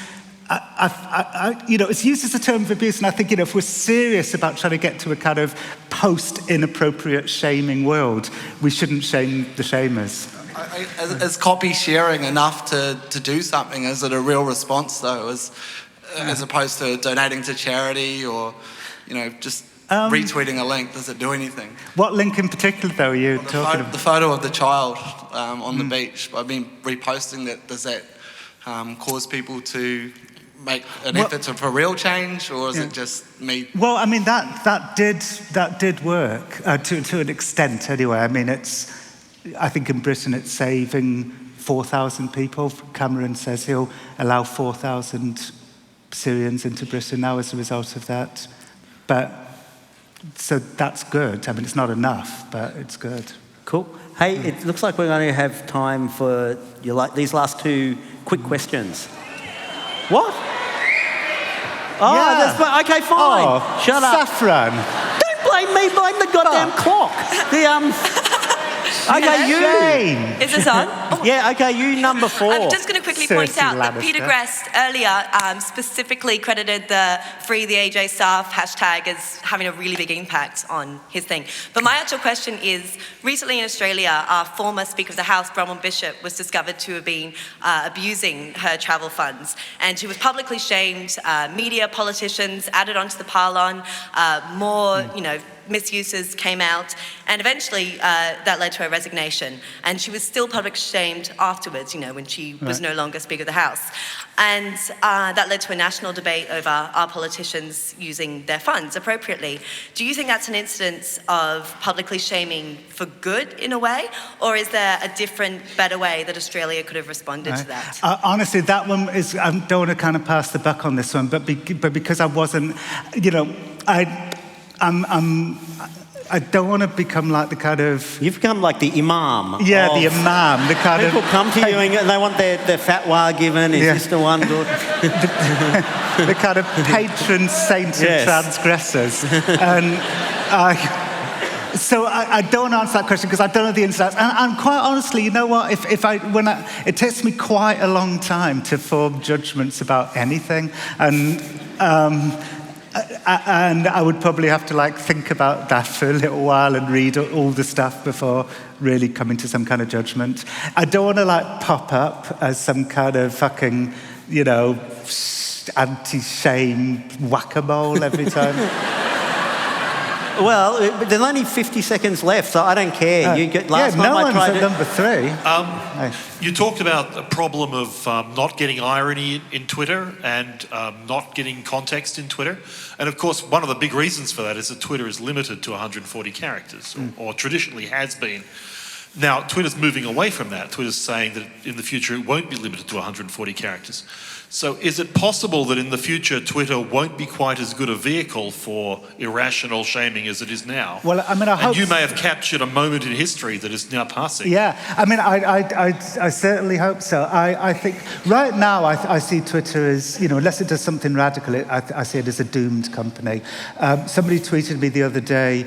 it's used as a term of abuse, and I think, if we're serious about trying to get to a kind of post-inappropriate shaming world, we shouldn't shame the shamers. Is copy sharing enough to do something? Is it a real response, though, as opposed to donating to charity or, just retweeting a link? Does it do anything? What link in particular, though, are you talking about? The photo of the child on the beach. I mean, reposting that, does that cause people to make an effort for real change, or is it just me? Well, I mean, that did work to an extent, anyway. I mean, I think in Britain it's saving 4,000 people. Cameron says he'll allow 4,000 Syrians into Britain now as a result of that. So that's good. I mean, it's not enough, but it's good. Cool. Hey, it looks like we're going to have time for these last two quick questions. What? Oh, Yeah. okay, fine. Oh, Shut up. Saffron. Don't blame me, blame the goddamn clock. Okay, you. Shame. Is this on? Yeah, okay, you number 4. I'm just going to quickly point Cersei out that Lannister. Peter Grest earlier specifically credited the Free the AJ Staff hashtag as having a really big impact on his thing. But my actual question is, recently in Australia, our former Speaker of the House, Bronwyn Bishop, was discovered to have been abusing her travel funds. And she was publicly shamed, media, politicians added onto the pylon, more, misuses came out, and eventually that led to her resignation. And she was still publicly shamed afterwards, when she was no longer Speaker of the House. And that led to a national debate over our politicians using their funds appropriately. Do you think that's an instance of publicly shaming for good in a way? Or is there a different, better way that Australia could have responded to that? Honestly, that one is, I don't want to kind of pass the buck on this one, but because I wasn't, I don't want to become like the kind of... You've become like the imam. Yeah, the imam, the kind People of... come to you and they want their fatwa given. Is this the one? Good? the kind of patron saint of transgressors. And so I don't answer that question because I don't know the ins and outs. And quite honestly, you know what? It takes me quite a long time to form judgments about anything. And I would probably have to think about that for a little while and read all the stuff before really coming to some kind of judgment. I don't want to pop up as some kind of fucking, anti-shame whack-a-mole every time. Well, there's only 50 seconds left, so I don't care. Last time no I one's tried at it. number 3. You talked about the problem of not getting irony in Twitter and not getting context in Twitter. And of course, one of the big reasons for that is that Twitter is limited to 140 characters, or traditionally has been. Now, Twitter's moving away from that. Twitter's saying that in the future it won't be limited to 140 characters. So is it possible that in the future Twitter won't be quite as good a vehicle for irrational shaming as it is now? Well, I mean, I hope... And you may have captured a moment in history that is now passing. Yeah, I mean, I certainly hope so. I think right now I see Twitter as, unless it does something radical, I see it as a doomed company. Somebody tweeted me the other day,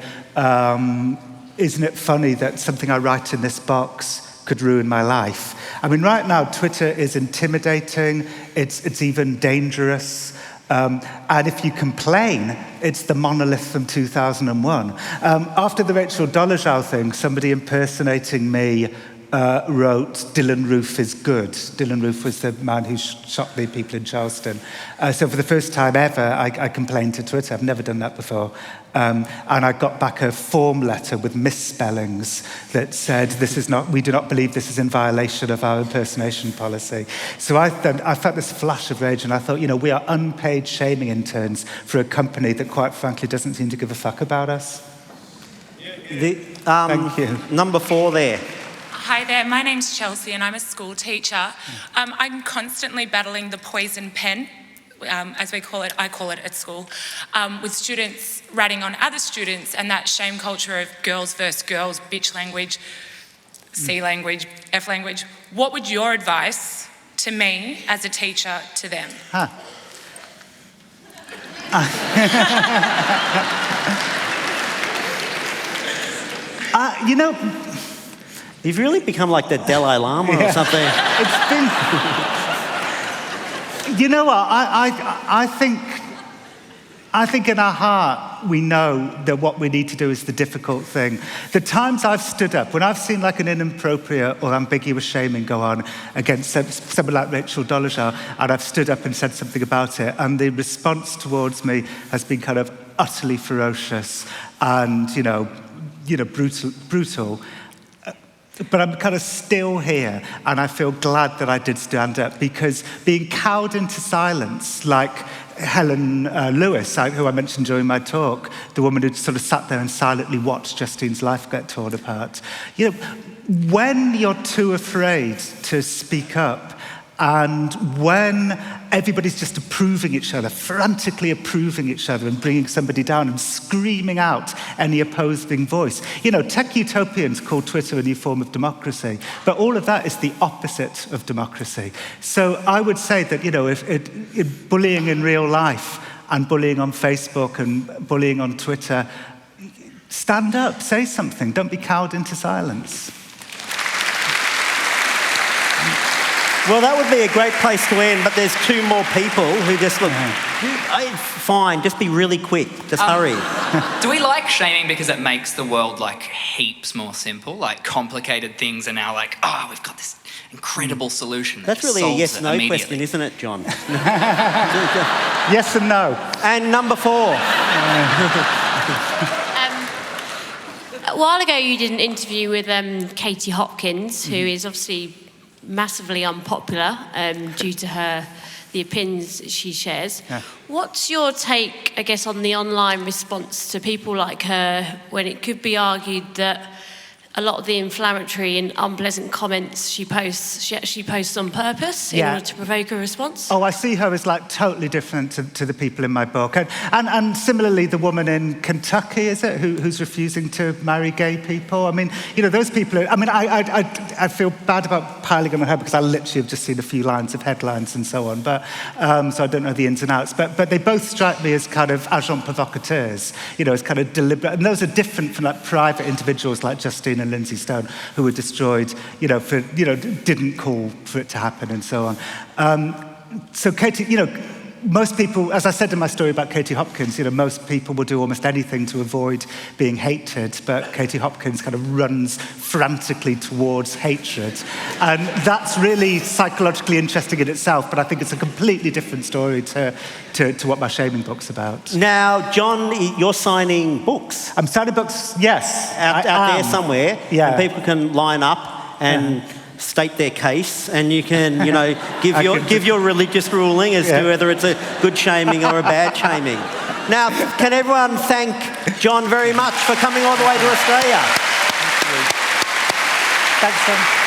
isn't it funny that something I write in this box could ruin my life? I mean, right now, Twitter is intimidating, it's even dangerous, and if you complain, it's the monolith from 2001. After the Rachel Dolezal thing, somebody impersonating me wrote, "Dylan Roof is good." Dylan Roof was the man who shot the people in Charleston. So for the first time ever, I complained to Twitter. I've never done that before. And I got back a form letter with misspellings that said, we do not believe this is in violation of our impersonation policy. So I felt this flash of rage, and I thought, we are unpaid shaming interns for a company that, quite frankly, doesn't seem to give a fuck about us. Thank you. Number 4 there. Hi there, my name's Chelsea and I'm a school teacher. I'm constantly battling the poison pen, as we call it, I call it at school, with students ratting on other students and that shame culture of girls versus girls, bitch language, C language, F language. What would your advice to me as a teacher to them? You've really become like the Dalai Lama or something. You know what? I think in our heart we know that what we need to do is the difficult thing. The times I've stood up, when I've seen like an inappropriate or ambiguous shaming go on against someone like Rachel Dolezal, and I've stood up and said something about it, and the response towards me has been kind of utterly ferocious and, brutal. But I'm kind of still here, and I feel glad that I did stand up, because being cowed into silence, like Helen Lewis, who I mentioned during my talk, the woman who sort of sat there and silently watched Justine's life get torn apart. When you're too afraid to speak up, and when everybody's just approving each other, frantically approving each other and bringing somebody down and screaming out any opposing voice. Tech utopians call Twitter a new form of democracy, but all of that is the opposite of democracy. So I would say that, if bullying in real life and bullying on Facebook and bullying on Twitter, stand up, say something, don't be cowed into silence. Well, that would be a great place to end, but there's two more people who just look, fine, just be really quick, just hurry. Do we like shaming because it makes the world like heaps more simple? Like complicated things are now like, we've got this incredible solution. That's really a yes-no question, isn't it, John? Yes and no. And number 4. A while ago you did an interview with Katie Hopkins, who is obviously massively unpopular due to the opinions she shares. Yeah. What's your take, I guess, on the online response to people like her, when it could be argued that a lot of the inflammatory and unpleasant comments she actually posts on purpose in order to provoke a response? Oh, I see her as like totally different to the people in my book. And similarly, the woman in Kentucky, is it, who's refusing to marry gay people? I mean, those people I feel bad about piling on her, because I literally have just seen a few lines of headlines and so on, but so I don't know the ins and outs. But they both strike me as kind of agents provocateurs, as kind of deliberate. And those are different from like private individuals like Justine and Lindsay Stone, who were destroyed, didn't call for it to happen and so on. So Katie, most people, as I said in my story about Katie Hopkins, most people will do almost anything to avoid being hated, but Katie Hopkins kind of runs frantically towards hatred. And that's really psychologically interesting in itself, but I think it's a completely different story to what my shaming book's about. Now, John, you're signing books. I'm signing books, yes. Out there somewhere. Yeah. And people can line up and state their case, and you can, give your religious ruling as to whether it's a good shaming or a bad shaming. Now, can everyone thank John very much for coming all the way to Australia? Thanks, John.